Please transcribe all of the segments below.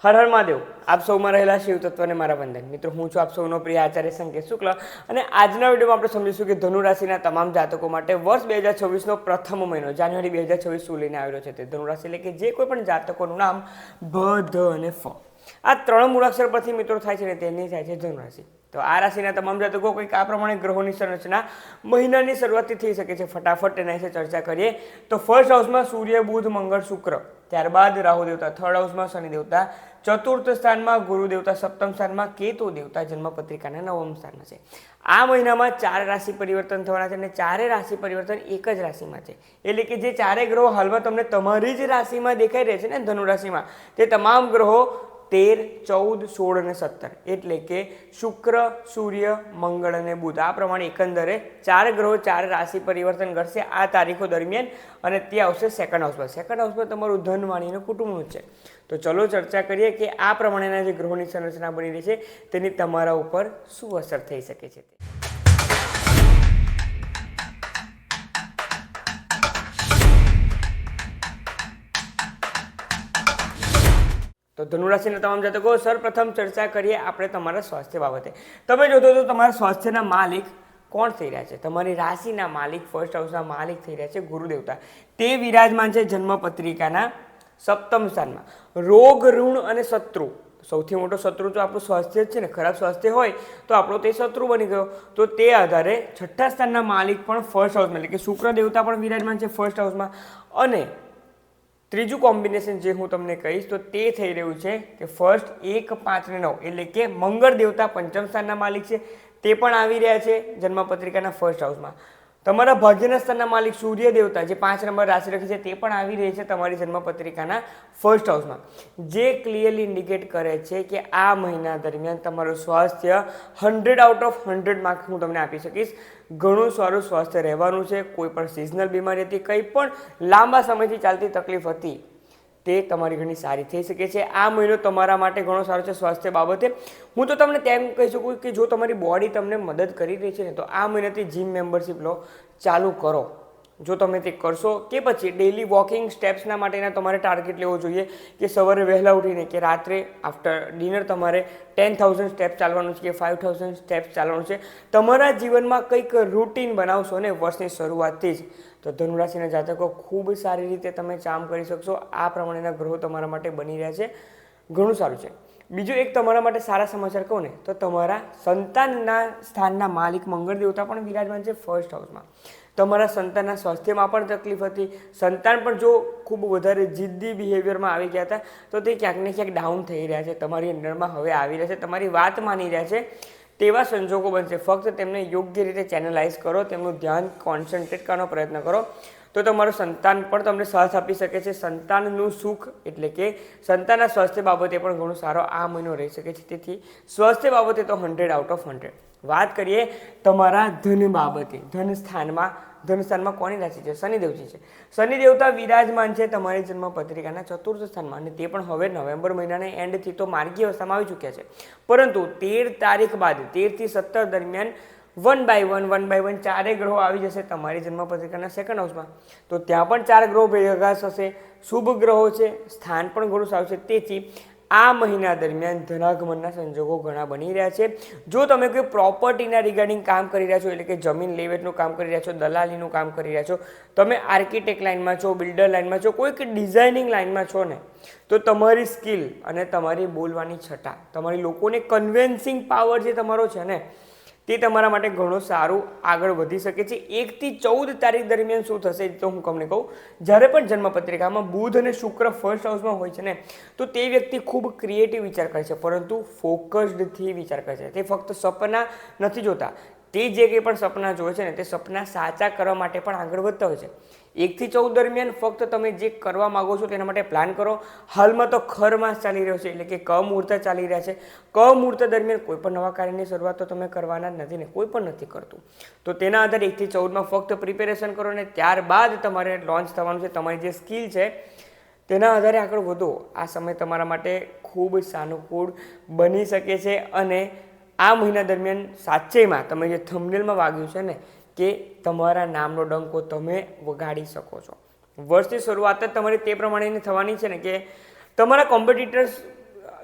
હર હર મહાદેવ। આપ સૌમાં રહેલા શિવ તત્વને મારા વંદન। મિત્રો, હું છું આપ સૌનો પ્રિય આચાર્ય સંકેત શુક્લ અને આજના વિડીયોમાં આપણે સમજીશું કે ધનુ રાશિના તમામ જાતકો માટે વર્ષ 2026નો પ્રથમ મહિનો જાન્યુઆરી 2026 શું લઈને આવ્યો છે। તે ધનુ રાશિ એટલે કે જે કોઈ પણ જાતકોનું નામ ભ, ધ અને ફ આ ત્રણ મૂળાક્ષર પરથી મિત્રો થાય છે ને તેની થાય છે ધનુ રાશિ। તો આ રાશિના તમામ જાતકો કંઈક આ પ્રમાણે ગ્રહોની સંરચના મહિનાની શરૂઆતથી થઈ શકે છે। ફટાફટ તેના વિશે ચર્ચા કરીએ તો ફર્સ્ટ હાઉસમાં સૂર્ય, બુધ, મંગળ, શુક્ર, ત્યારબાદ રાહુ દેવતા, થર્ડ હાઉસમાં શનિ દેવતા, ચતુર્થ સ્થાનમાં ગુરુ દેવતા, સપ્તમ સ્થાનમાં કેતુ દેવતા જન્મપત્રિકાના નવમ સ્થાનમાં છે। આ મહિનામાં 4 રાશિ પરિવર્તન થવાના છે અને ચારે રાશિ પરિવર્તન એક જ રાશિમાં છે। એટલે કે જે ચારે ગ્રહો હાલમાં તમને તમારી જ રાશિમાં દેખાઈ રહે છે ને ધનુ રાશિમાં, તે તમામ ગ્રહો 13, 14, 16 અને 17 એટલે કે શુક્ર, સૂર્ય, મંગળ અને બુધ આ પ્રમાણે એકંદરે 4 ગ્રહો 4 રાશિ પરિવર્તન કરશે આ તારીખો દરમિયાન અને તે આવશે સેકન્ડ હાઉસમાં। સેકન્ડ હાઉસમાં તમારું ધન, વાણી અને કુટુંબનું છે। તો ચલો ચર્ચા કરીએ કે આ પ્રમાણેના જે ગ્રહોની સંરચના બની રહી છે તેની તમારા ઉપર શું અસર થઈ શકે છે। તો ધનુ રાશિના તમામ જાતકો સર્વપ્રથમ ચર્ચા કરીએ આપણે તમારા સ્વાસ્થ્ય બાબતે। તમે જોતો તો તમારા સ્વાસ્થ્યના માલિક કોણ થઈ રહ્યા છે? તમારી રાશિના માલિક, ફર્સ્ટ હાઉસના માલિક થઈ રહ્યા છે ગુરુદેવતા। તે વિરાજમાન છે જન્મપત્રિકાના સપ્તમ સ્થાનમાં। રોગ, ઋણ અને શત્રુ, સૌથી મોટો શત્રુ તો આપણું સ્વાસ્થ્ય જ છે ને। ખરાબ સ્વાસ્થ્ય હોય તો આપણો તે શત્રુ બની ગયો। તો તે આધારે છઠ્ઠા સ્થાનના માલિક પણ ફર્સ્ટ હાઉસમાં એટલે કે શુક્ર દેવતા પણ વિરાજમાન છે ફર્સ્ટ હાઉસમાં। અને ત્રીજું કોમ્બિનેશન જે હું તમને કહીશ તો તે થઈ રહ્યું છે કે ફર્સ્ટ 1, 5 અને 9 એટલે કે મંગળ દેવતા પંચમ સ્થાનના માલિક છે, તે પણ આવી રહ્યા છે જન્મપત્રિકાના ફર્સ્ટ હાઉસમાં। તમારા ભાગ્યના સ્થાનના માલિક સૂર્ય દેવતા જે 5 નંબર રાશિ રાખી છે તે પણ આવી રહી છે તમારી જન્મપત્રિકાના ફર્સ્ટ હાઉસમાં, જે ક્લિયરલી ઇન્ડિકેટ કરે છે કે આ મહિના દરમિયાન તમારું સ્વાસ્થ્ય 100 આઉટ ઓફ 100 માર્ક્સ હું તમને આપી શકીશ। ઘણું સારું સ્વાસ્થ્ય રહેવાનું છે। કોઈ પણ સિઝનલ બીમારી હતી, કંઈ પણ લાંબા સમયથી ચાલતી તકલીફ હતી તે તમારી ઘણી સારી થઈ શકે છે। આ મહિનો તમારા માટે ઘણો સારો છે સ્વાસ્થ્ય બાબતે। હું તો તમને તેમ કહી શકું કે જો તમારી બોડી તમને મદદ કરી રહી છે ને તો આ મહિનાથી જીમ મેમ્બરશિપ લો, ચાલુ કરો। જો તમે તે કરશો કે પછી ડેલી વોકિંગ સ્ટેપ્સના માટેના તમારે ટાર્ગેટ લેવો જોઈએ કે સવારે વહેલા ઉઠીને કે રાત્રે આફ્ટર ડિનર તમારે 10,000 સ્ટેપ્સ ચાલવાનું છે કે 5,000 સ્ટેપ્સ ચાલવાનું છે। તમારા જીવનમાં કંઈક રૂટીન બનાવશો ને વર્ષની શરૂઆતથી જ તો ધનુ રાશિના જાતકો ખૂબ સારી રીતે તમે કામ કરી શકશો। આ પ્રમાણેના ગ્રહો તમારા માટે બની રહ્યા છે, ઘણું સારું છે। બીજું એક તમારા માટે સારા સમાચાર કહું ને તો તમારા સંતાનના સ્થાનના માલિક મંગળ દેવતા પણ વિરાજમાન છે ફર્સ્ટ હાઉસમાં। તમારા સંતાનના સ્વાસ્થ્યમાં પણ તકલીફ હતી, સંતાન પણ જો ખૂબ વધારે જિદ્દી બિહેવિયરમાં આવી ગયા હતા તો તે ક્યાંક ને ક્યાંક ડાઉન થઈ રહ્યા છે, તમારી અંડરમાં હવે આવી રહ્યા છે, તમારી વાત માની રહ્યા છે। તેવા સંજોગો બનશે। ફક્ત તેમને યોગ્ય રીતે ચેનલાઇઝ કરો, તેમનું ધ્યાન કોન્સન્ટ્રેટ કરવાનો પ્રયત્ન કરો તો તમારું સંતાન પણ તમને સાથ આપી શકે છે। સંતાનનું સુખ એટલે કે સંતાનના સ્વાસ્થ્ય બાબતે પણ ઘણો સારો આ મહિનો રહી શકે છે। તેથી સ્વાસ્થ્ય બાબતે તો 100 આઉટ ઓફ 100। વાત કરીએ તમારા ધન બાબતે। ધન સ્થાનમાં કોની રાશિ છે? શનિદેવજી છે। શનિ દેવતા વિરાજમાન છે તમારી જન્મપત્રિકાના ચતુર્થ સ્થાનમાં અને તે પણ હવે નવેમ્બર મહિનાના એન્ડથી તો માર્ગી અવસ્થામાં આવી ચૂક્યા છે, પરંતુ 13 તારીખ બાદ 13 થી 17 દરમિયાન 1 બાય 1 ચારે ગ્રહો આવી જશે તમારી જન્મપત્રિકાના સેકન્ડ હાઉસમાં। તો ત્યાં પણ 4 ગ્રહો ભેગા થશે, શુભ ગ્રહો છે, સ્થાન પણ ઘણું સારું છે। તેથી આ મહિના દરમિયાન ધનાગમનના સંજોગો ઘણા બની રહ્યા છે। જો તમે કોઈ પ્રોપર્ટીના રિગાર્ડિંગ કામ કરી રહ્યા છો એટલે કે જમીન લે વેચનું કામ કરી રહ્યા છો, દલાલીનું કામ કરી રહ્યા છો, તમે આર્કિટેક્ટ લાઇનમાં છો, બિલ્ડર લાઇનમાં છો, કોઈક ડિઝાઇનિંગ લાઇનમાં છો ને તો તમારી સ્કિલ અને તમારી બોલવાની છટા, તમારી લોકોને કન્વિન્સિંગ પાવર જે તમારો છે ને તે તમારા માટે ઘણું સારું આગળ વધી શકે છે। 1 થી 14 તારીખ દરમિયાન શું થશે તો હું તમને કહું, જ્યારે પણ જન્મપત્રિકામાં બુધ અને શુક્ર ફર્સ્ટ હાઉસમાં હોય છે ને તો તે વ્યક્તિ ખૂબ ક્રિએટિવ વિચાર કરે છે, પરંતુ ફોકસ્ડથી વિચાર કરે છે। તે ફક્ત સપના નથી જોતા, તે જે કંઈ પણ સપના જોવે છે ને તે સપના સાચા કરવા માટે પણ આગળ વધતા હોય છે। 1 થી 14 દરમિયાન ફક્ત તમે જે કરવા માગો છો તેના માટે પ્લાન કરો। હાલમાં તો ખર માસ ચાલી રહ્યો છે એટલે કે ક મુહૂર્ત ચાલી રહ્યા છે। ક મુહૂર્ત દરમિયાન કોઈ પણ નવા કાર્યની શરૂઆત તો તમે કરવાના જ નથી ને, કોઈ પણ નથી કરતું। તો તેના આધારે 1 થી 14માં ફક્ત પ્રિપેરેશન કરો ને ત્યારબાદ તમારે લોન્ચ થવાનું છે। તમારી જે સ્કિલ છે તેના આધારે આગળ વધો। આ સમય તમારા માટે ખૂબ સાનુકૂળ બની શકે છે અને આ મહિના દરમિયાન સાચેમાં તમે જે થંબનેલમાં વાગ્યું છે ને કે તમારા નામનો ડંકો તમે વગાડી શકો છો। વર્ષની શરૂઆત જ તમારી તે પ્રમાણેની થવાની છે ને કે તમારા કોમ્પિટિટર્સ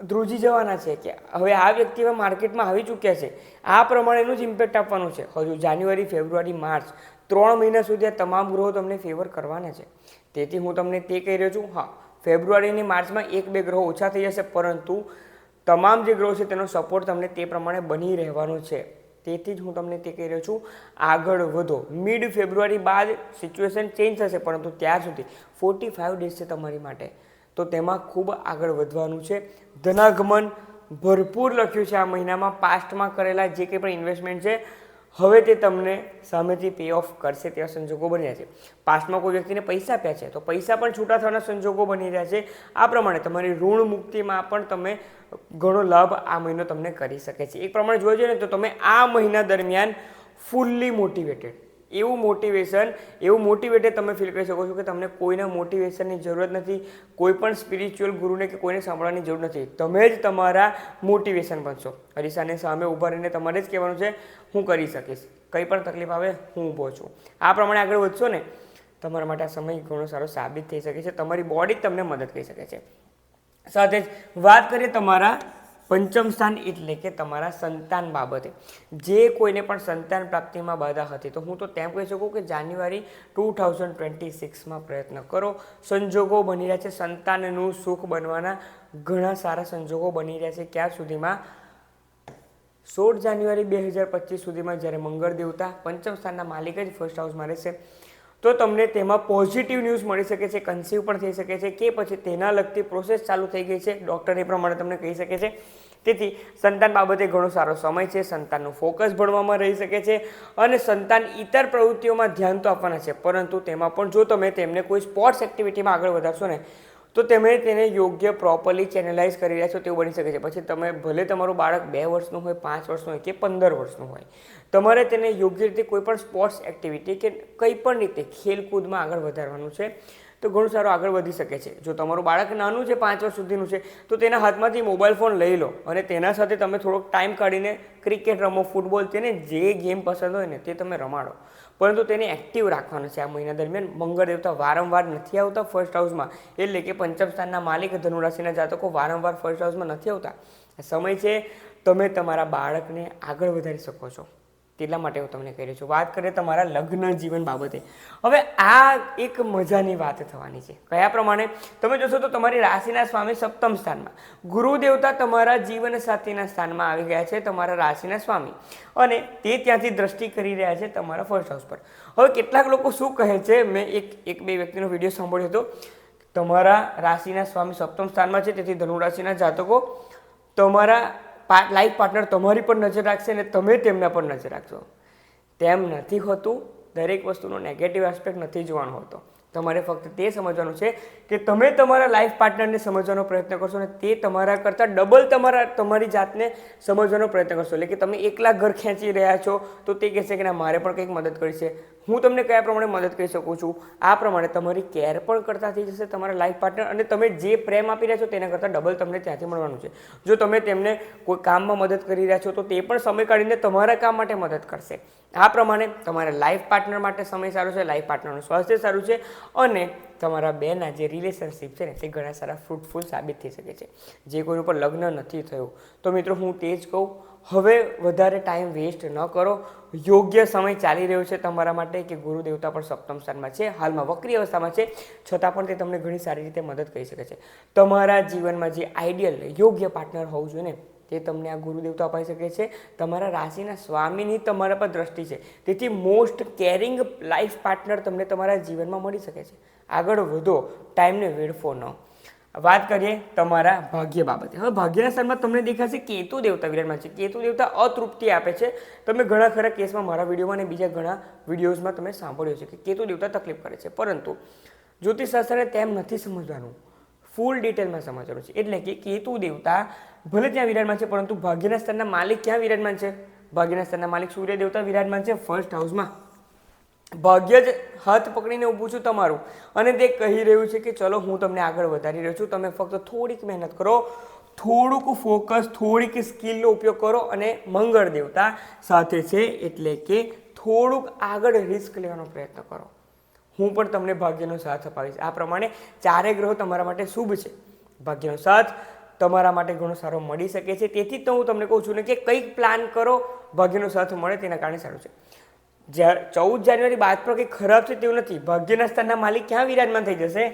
ધ્રુજી જવાના છે કે હવે આ વ્યક્તિમાં માર્કેટમાં આવી ચૂક્યા છે, આ પ્રમાણેનું જ ઇમ્પેક્ટ આપવાનું છે. હજુ જાન્યુઆરી, ફેબ્રુઆરી, માર્ચ 3 મહિના સુધી આ તમામ ગ્રહો તમને ફેવર કરવાના છે. તેથી હું તમને તે કહી રહ્યો છું. હા, ફેબ્રુઆરી અને માર્ચમાં 1-2 ગ્રહો ઓછા થઈ જશે, પરંતુ તમામ જે ગ્રહો છે તેનો સપોર્ટ તમને તે પ્રમાણે બની રહેવાનો છે. તેથી જ હું તમને તે કહી રહ્યો છું, આગળ વધો. મિડ ફેબ્રુઆરી બાદ સિચ્યુએશન ચેન્જ થશે, પરંતુ ત્યાર સુધી 45 ડેઝ છે તમારી માટે, તો તેમાં ખૂબ આગળ વધવાનું છે. ધનાગમન ભરપૂર લખ્યું છે આ મહિનામાં. પાસ્ટમાં કરેલા જે કંઈ પણ ઇન્વેસ્ટમેન્ટ છે હવે તે તમને સામેથી પે ઓફ કરશે તેવા સંજોગો બની રહ્યા છે. પાસ્ટમાં કોઈ વ્યક્તિને પૈસા આપ્યા છે તો પૈસા પણ છૂટા થવાના સંજોગો બની રહ્યા છે. આ પ્રમાણે તમારી ઋણ મુક્તિમાં પણ તમે ઘણો લાભ આ મહિનો તમને કરી શકે છે. એક પ્રમાણે જોવા જઈએ ને તો તમે આ મહિના દરમિયાન ફૂલ્લી મોટિવેટેડ, એવું મોટિવેટેડ તમે ફીલ કરી શકો છો કે તમને કોઈના મોટિવેશનની જરૂરત નથી, કોઈ પણ સ્પિરિચ્યુઅલ ગુરુને કે કોઈને સાંભળવાની જરૂર નથી. તમે જ તમારા મોટિવેશન બનશો. અરીસાને સામે ઊભા રહીને તમારે જ કહેવાનું છે, હું કરી શકીશ, કંઈ પણ તકલીફ આવે હું ઊભો છું. આ પ્રમાણે આગળ વધશો ને, તમારા માટે આ સમય ઘણો સારો સાબિત થઈ શકે છે. તમારી બોડી તમને મદદ કરી શકે છે. સાથે જ વાત કરીએ તમારા પંચમ સ્થાન એટલે કે તમારા સંતાન બાબતે. જે કોઈને પણ સંતાન પ્રાપ્તિમાં બાધા હતી તો હું તો તેમ કહી શકું કે જાન્યુઆરી 2026માં પ્રયત્ન કરો. સંજોગો બની રહ્યા છે, સંતાનનું સુખ બનવાના ઘણા સારા સંજોગો બની રહ્યા છે. ક્યાં સુધીમાં? 16 જાન્યુઆરી 2025 સુધીમાં, જ્યારે મંગળ દેવતા પંચમ સ્થાનના માલિક જ ફર્સ્ટ હાઉસમાં રહેશે, તો તમને તેમાં પોઝિટિવ ન્યૂઝ મળી શકે છે. કન્સીવ પણ થઈ શકે છે કે પછી તેના લગતી પ્રોસેસ ચાલુ થઈ ગઈ છે, ડૉક્ટર એ પ્રમાણે તમને કહી શકે છે. તેથી સંતાન બાબતે ઘણો સારો સમય છે. સંતાનનું ફોકસ ભણવામાં રહી શકે છે અને સંતાન ઇતર પ્રવૃત્તિઓમાં ધ્યાન તો આપવાના છે, પરંતુ તેમાં પણ જો તમે તેમને કોઈ સ્પોર્ટ્સ એક્ટિવિટીમાં આગળ વધારશો ને, તો તમે તેને યોગ્ય પ્રોપરલી ચેનલાઇઝ કરી રહ્યા છો તેવું બની શકે છે. પછી તમે ભલે તમારું બાળક 2 વર્ષનું હોય, 5 વર્ષનું હોય કે 15 વર્ષનું હોય, તમારે તેને યોગ્ય રીતે કોઈ પણ સ્પોર્ટ્સ એક્ટિવિટી કે કંઈ પણ રીતે ખેલકૂદમાં આગળ વધારવાનું છે, તો ઘણું સારું આગળ વધી શકે છે. જો તમારું બાળક નાનું છે, 5 વર્ષ સુધીનું છે, તો તેના હાથમાંથી મોબાઈલ ફોન લઈ લો અને તેના સાથે તમે થોડોક ટાઈમ કાઢીને ક્રિકેટ રમો, ફૂટબોલ, તેને જે ગેમ પસંદ હોય ને તે તમે રમાડો, પરંતુ તેને એક્ટિવ રાખવાનું છે. આ મહિના દરમિયાન મંગળ દેવતા વારંવાર નથી આવતા ફર્સ્ટ હાઉસમાં, એટલે કે પંચમ સ્થાનના માલિક ધનુ રાશિના જાતકો વારંવાર ફર્સ્ટ હાઉસમાં નથી આવતા. સમય છે તમે તમારા બાળકને આગળ વધારી શકો છો, તેટલા માટે હું તમને કહી રહ્યો છું. વાત કરીએ તમારા લગ્ન જીવન બાબતે. હવે આ એક મજાની વાત થવાની છે. કયા પ્રમાણે? તમે જોશો તો તમારી રાશિના સ્વામી સપ્તમ સ્થાનમાં, ગુરુ દેવતા તમારા જીવન સાથીના સ્થાનમાં આવી ગયા છે, તમારા રાશિના સ્વામી, અને તે ત્યાંથી દ્રષ્ટિ કરી રહ્યા છે તમારા ફર્સ્ટ હાઉસ પર. હવે કેટલાક લોકો શું કહે છે, મેં એક બે વ્યક્તિનો વિડીયો સાંભળ્યો હતો, તમારા રાશિના સ્વામી સપ્તમ સ્થાનમાં છે, તેથી ધનુ રાશિના જાતકો તમારા લાઈફ પાર્ટનર તમારી પર નજર રાખશે અને તમે તેમના પર નજર રાખશો. તેમ નથી હોતું. દરેક વસ્તુનો નેગેટિવ એસ્પેક્ટ નથી જોવાનો હોતો. તમારે ફક્ત તે સમજવાનું છે કે તમે તમારા લાઈફ પાર્ટનરને સમજવાનો પ્રયત્ન કરશો અને તે તમારા કરતાં ડબલ તમારી જાતને સમજવાનો પ્રયત્ન કરશો. એટલે કે તમે એકલા ઘર ખેંચી રહ્યા છો તો તે કહેશે કે ના, મારે પણ કંઈક મદદ કરી છે, હું તમને કયા પ્રમાણે મદદ કરી શકું છું. આ પ્રમાણે તમારી કેર પણ કરતા થઈ જશે તમારા લાઈફ પાર્ટનર, અને તમે જે પ્રેમ આપી રહ્યા છો તેના કરતાં ડબલ તમને ત્યાંથી મળવાનું છે. જો તમે તેમને કોઈ કામમાં મદદ કરી રહ્યા છો તો તે પણ સમય કાઢીને તમારા કામ માટે મદદ કરશે. આ પ્રમાણે તમારા લાઈફ પાર્ટનર માટે સમય સારો છે, લાઈફ પાર્ટનરનું સ્વાસ્થ્ય સારું છે, અને તમારા બેના જે રિલેશનશિપ છે ને તે ઘણા સારા ફ્રૂટફુલ સાબિત થઈ શકે છે. જે કોઈનું પર લગ્ન નથી થયું તો મિત્રો હું તે જ કહું, હવે વધારે ટાઈમ વેસ્ટ ન કરો. યોગ્ય સમય ચાલી રહ્યો છે તમારા માટે કે ગુરુ દેવતા પણ સપ્તમ સ્થાનમાં છે, હાલમાં વક્રી અવસ્થામાં છે, છતાં પણ તે તમને ઘણી સારી રીતે મદદ કરી શકે છે. તમારા જીવનમાં જે આઈડિયલ યોગ્ય પાર્ટનર હોવું જોઈએ ને તે તમને આ ગુરુ દેવતા અપાઈ શકે છે. તમારા રાશિના સ્વામીની તમારા પર દ્રષ્ટિ છે, તેથી મોસ્ટ કેરિંગ લાઈફ પાર્ટનર તમને તમારા જીવનમાં મળી શકે છે. આગળ વધો, ટાઈમને વેડફો ન. વાત કરીએ તમારા ભાગ્ય બાબતે. હવે ભાગ્યના સ્થાનમાં તમને દેખાશે કેતુ દેવતા વિરાજમાન છે. કેતુ દેવતા અતૃપ્તિ આપે છે. તમે ઘણા ખરા કેસમાં મારા વિડીયોમાં અને બીજા ઘણા વિડીયોઝમાં તમે સાંભળ્યું છે કે કેતુ દેવતા તકલીફ કરે છે, પરંતુ જ્યોતિષશાસ્ત્રને તેમ નથી સમજવાનું, ફૂલ ડિટેલમાં સમજવાનું છે. એટલે કે કેતુ દેવતા ભલે ત્યાં વિરાજમાન છે, પરંતુ ભાગ્યના સ્થાનના માલિક ક્યાં વિરાજમાન છે? ભાગ્યના સ્થાનના માલિક સૂર્ય દેવતા વિરાજમાન છે ફર્સ્ટ હાઉસમાં. ભાગ્ય જ હાથ પકડીને ઊભું છું તમારું, અને તે કહી રહ્યું છે કે ચલો હું તમને આગળ વધારી રહ્યો છું, તમે ફક્ત થોડીક મહેનત કરો, થોડુંક ફોકસ, થોડીક સ્કિલનો ઉપયોગ કરો, અને મંગળ દેવતા સાથે છે એટલે કે થોડુંક આગળ રિસ્ક લેવાનો પ્રયત્ન કરો. હું પણ તમને ભાગ્યનો સાથ અપાવીશ. આ પ્રમાણે ચારે ગ્રહો તમારા માટે શુભ છે. ભાગ્યનો સાથ, તમારા માટે ઘણો સારો મળી શકે છે. તેથી તો હું તમને કહું છું ને કે કંઈક પ્લાન કરો, ભાગ્યનો સાથ મળે તેના કારણે સારું છે. 14 જાન્યુઆરી બાદ પણ કંઈ ખરાબ છે તેવું નથી. ભાગ્યના સ્થાનના માલિક ક્યાં વિરાજમાન થઈ જશે?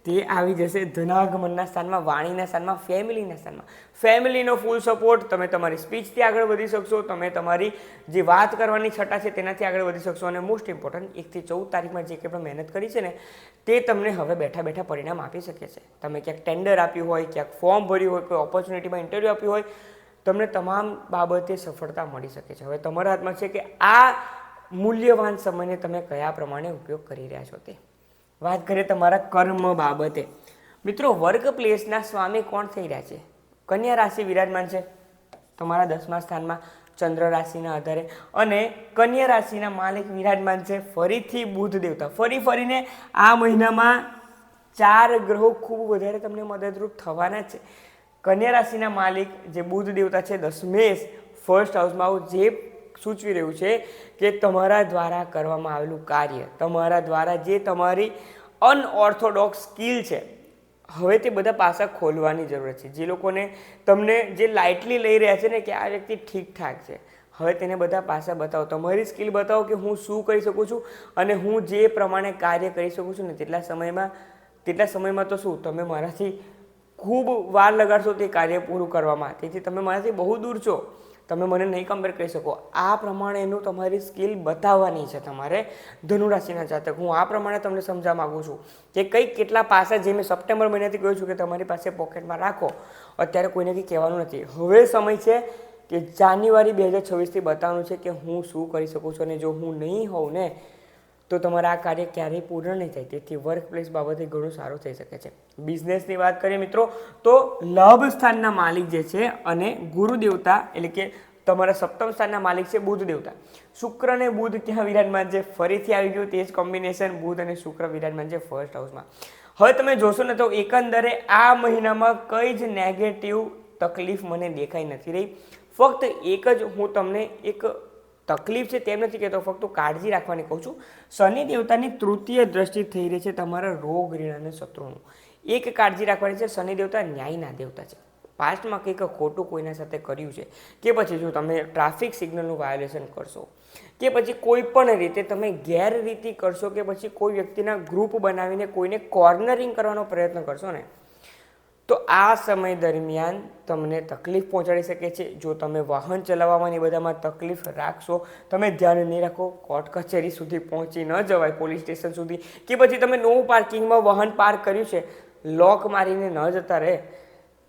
તે આવી જશે ધનાગમનના સ્થાનમાં, વાણીના સ્થાનમાં, ફેમિલીના સ્થાનમાં. ફેમિલીનો ફૂલ સપોર્ટ, તમે તમારી સ્પીચથી આગળ વધી શકશો, તમે તમારી જે વાત કરવાની છટા છે તેનાથી આગળ વધી શકશો. અને મોસ્ટ ઇમ્પોર્ટન્ટ 1 થી 14 તારીખમાં જે કંઈ પણ મહેનત કરી છે ને તે તમને હવે બેઠા બેઠા પરિણામ આપી શકે છે. તમે ક્યાંક ટેન્ડર આપ્યું હોય, ક્યાંક ફોર્મ ભર્યું હોય, કોઈ ઓપોર્ચ્યુનિટીમાં ઇન્ટરવ્યૂ આપ્યું હોય, તમને તમામ બાબતે સફળતા મળી શકે છે. હવે તમારા હાથમાં છે કે આ મૂલ્યવાન સમયને તમે કયા પ્રમાણે ઉપયોગ કરી રહ્યા છો તે. વાત કરીએ તમારા કર્મ બાબતે. મિત્રો, વર્ક પ્લેસના સ્વામી કોણ થઈ રહ્યા છે? કન્યા રાશિ વિરાજમાન છે તમારા 10મા સ્થાનમાં ચંદ્ર રાશિના આધારે, અને કન્યા રાશિના માલિક વિરાજમાન છે ફરીથી બુધ દેવતા. ફરીને આ મહિનામાં 4 ગ્રહો ખૂબ વધારે તમને મદદરૂપ થવાના છે. કન્યા રાશિના માલિક જે બુધ દેવતા છે 10મેશ ફર્સ્ટ હાઉસમાં, જે સૂચવી રહ્યું છે કે તમારા દ્વારા કરવામાં આવેલું કાર્ય, તમારા દ્વારા જે તમારી અનઓર્થોડોક્સ સ્કિલ છે, હવે તે બધા પાસા ખોલવાની જરૂર છે. જે લોકોને તમને જે લાઇટલી લઈ રહ્યા છે ને કે આ વ્યક્તિ ઠીકઠાક છે, હવે તેને બધા પાસા બતાવો, તમારી સ્કિલ બતાવો કે હું શું કરી શકું છું અને હું જે પ્રમાણે કાર્ય કરી શકું છું ને તેટલા સમયમાં તો શું તમે મારાથી ખૂબ વાર લગાડશો તે કાર્ય પૂરું કરવામાં. તેથી તમે મારાથી બહુ દૂર છો, તમે મને નહીં કમ્પેર કરી શકો. આ પ્રમાણેનું તમારી સ્કિલ બતાવવાની છે તમારે ધનુરાશિના જાતક. હું આ પ્રમાણે તમને સમજાવવા માગું છું કે કંઈક કેટલા પાસા, જે મેં સપ્ટેમ્બર મહિનાથી કહ્યું છું કે તમારી પાસે પોકેટમાં રાખો. અત્યારે કોઈને કંઈ કહેવાનું નથી. હવે સમય છે કે જાન્યુઆરી 2026થી બતાવવાનું છે કે હું શું કરી શકું છું, અને જો હું નહીં હોઉં ને તો તમારા આ કાર્ય ક્યારેય પૂર્ણ નહીં થાય. તેથી વર્ક પ્લેસ બાબતે ઘણું સારું થઈ શકે છે. બિઝનેસની વાત કરીએ મિત્રો, તો લાભ સ્થાનના માલિક જે છે અને ગુરુ દેવતા એટલે કે તમારા 7મ સ્થાનના માલિક છે બુધ દેવતા. શુક્ર અને બુધ ક્યાં વિરાજમાન છે? ફરીથી આવી ગયું તે જ કોમ્બિનેશન, બુધ અને શુક્ર વિરાજમાન છે ફર્સ્ટ હાઉસમાં. હવે તમે જોશો ને તો એકંદરે આ મહિનામાં કઈ જ નેગેટિવ તકલીફ મને દેખાઈ નથી રહી. ફક્ત એક જ હું તમને એક તકલીફ છે તેમ નથી કહેતો, ફક્ત કાળજી રાખવાની કહું છું. શનિ દેવતાની તૃતીય દ્રષ્ટિ થઈ રહી છે તમારા રોગ, ઋણ અને શત્રુનું. એક કાળજી રાખવાની છે, શનિ દેવતા ન્યાયના દેવતા છે. પાસ્ટમાં કંઈક ખોટું કોઈના સાથે કર્યું છે, કે પછી જો તમે ટ્રાફિક સિગ્નલનું વાયોલેશન કરશો, કે પછી કોઈ પણ રીતે તમે ગેરરીતિ કરશો, કે પછી કોઈ વ્યક્તિના ગ્રુપ બનાવીને કોઈને કોર્નરિંગ કરવાનો પ્રયત્ન કરશો ને, તો આ સમય દરમિયાન તમને તકલીફ પહોંચાડી શકે છે. જો તમે વાહન ચલાવવામાં એ બધામાં તકલીફ રાખશો, તમે ધ્યાન નહીં રાખો, કોર્ટ કચેરી સુધી પહોંચી ન જવાય, પોલીસ સ્ટેશન સુધી, કે પછી તમે નો પાર્કિંગમાં વાહન પાર્ક કર્યું છે, લોક મારીને ન જતા રહે,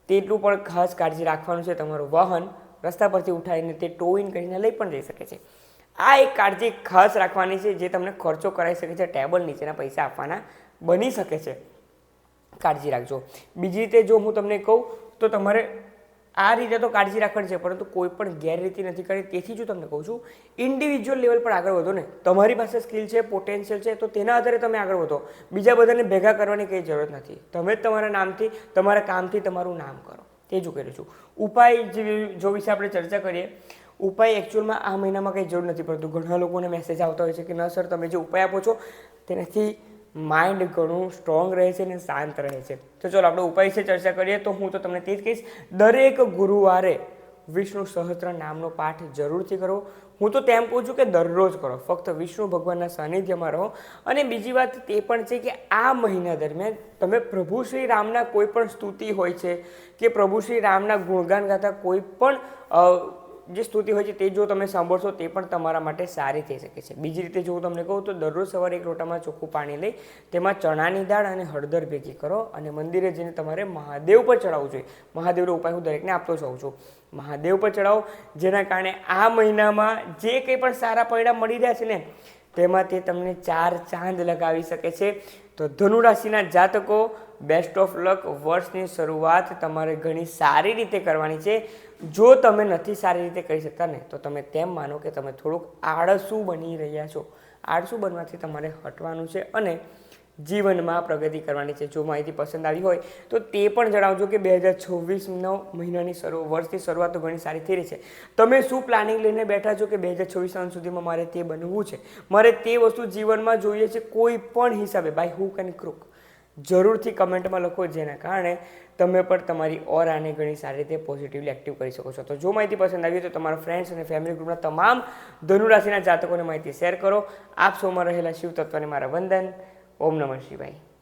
તેટલું પણ ખાસ કાળજી રાખવાનું છે. તમારું વાહન રસ્તા પરથી ઉઠાવીને તે ટો ઇન કરીને લઈ પણ જઈ શકે છે. આ એક કાળજી ખાસ રાખવાની છે જે તમને ખર્ચો કરાવી શકે છે, ટેબલ નીચેના પૈસા આપવાના બની શકે છે. કાળજી રાખજો. બીજી રીતે જો હું તમને કહું તો તમારે આ રીતે તો કાળજી રાખવાની છે, પરંતુ કોઈ પણ ગેરરીતિ નથી કરી. તેથી જો તમને કહું છું ઇન્ડિવિજ્યુઅલ લેવલ પર આગળ વધો ને. તમારી પાસે સ્કિલ છે, પોટેન્શિયલ છે, તો તેના આધારે તમે આગળ વધો. બીજા બધાને ભેગા કરવાની કંઈ જરૂરત નથી. તમે જ તમારા નામથી, તમારા કામથી તમારું નામ કરો. તે જ કરું છું. ઉપાય જો વિશે આપણે ચર્ચા કરીએ, ઉપાય એકચ્યુઅલમાં આ મહિનામાં કંઈ જરૂર નથી, પરંતુ ઘણા લોકોને મેસેજ આવતા હોય છે કે ન સર તમે જે ઉપાય આપો છો તેનાથી માઇન્ડ ઘણું સ્ટ્રોંગ રહે છે અને શાંત રહે છે. તો ચાલો આપણે ઉપાય વિશે ચર્ચા કરીએ. તો હું તો તમને તે જ કહીશ, દરેક ગુરુવારે વિષ્ણુ સહસ્ત્ર નામનો પાઠ જરૂરથી કરો. હું તો તેમ કહું છું કે દરરોજ કરો. ફક્ત વિષ્ણુ ભગવાનના સાનિધ્યમાં રહો. અને બીજી વાત તે પણ છે કે આ મહિના દરમિયાન તમે પ્રભુ શ્રી રામના કોઈ પણ સ્તુતિ હોય છે કે પ્રભુ શ્રી રામના ગુણગાન ગાતા કોઈ પણ જે સ્તુતિ હોય છે તે જો તમે સાંભળશો તે પણ તમારા માટે સારી થઈ શકે છે. બીજી રીતે જો હું તમને કહું તો દરરોજ સવારે એક લોટામાં ચોખ્ખું પાણી લઈ તેમાં ચણાની દાળ અને હળદર ભેગી કરો અને મંદિરે જઈને તમારે મહાદેવ પર ચડાવવું જોઈએ. મહાદેવનો ઉપાય હું દરેકને આપતો જાઉં છું. મહાદેવ પર ચડાવો, જેના કારણે આ મહિનામાં જે કંઈ પણ સારા પરિણામ મળી રહ્યા છે ને તેમાં તે તમને 4 ચાંદ લગાવી શકે છે. તો ધનુ રાશિના જાતકો, બેસ્ટ ઓફ લક. વર્ષની શરૂઆત તમારે ઘણી સારી રીતે કરવાની છે. જો તમે નથી સારી રીતે કરી શકતા ને તો તમે તેમ માનો કે તમે થોડુંક આળસુ બની રહ્યા છો. આળસુ બનવાથી તમારે હટવાનું છે અને જીવનમાં પ્રગતિ કરવાની છે. જો માહિતી પસંદ આવી હોય તો તે પણ જણાવજો કે 2026 મહિનાની વર્ષની શરૂઆત તો ઘણી સારી થઈ રહી છે. તમે શું પ્લાનિંગ લઈને બેઠા છો કે 2026 સુધીમાં મારે તે બનવું છે, મારે તે વસ્તુ જીવનમાં જોઈએ છે કોઈ પણ હિસાબે, બાય હુક એન્ડ ક્રુક. જરૂરથી કમેન્ટમાં લખો, જેના કારણે તમે પણ તમારી ઓરાને ઘણી સારી રીતે પોઝિટિવલી એક્ટિવ કરી શકો છો. તો જો માહિતી પસંદ આવી તો તમારા ફ્રેન્ડ્સ અને ફેમિલી ગ્રુપના તમામ ધનુરાશિના જાતકોને માહિતી શેર કરો. આપ સૌમાં રહેલા શિવ તત્વને મારા વંદન. ઓમ નમઃ શિવાય.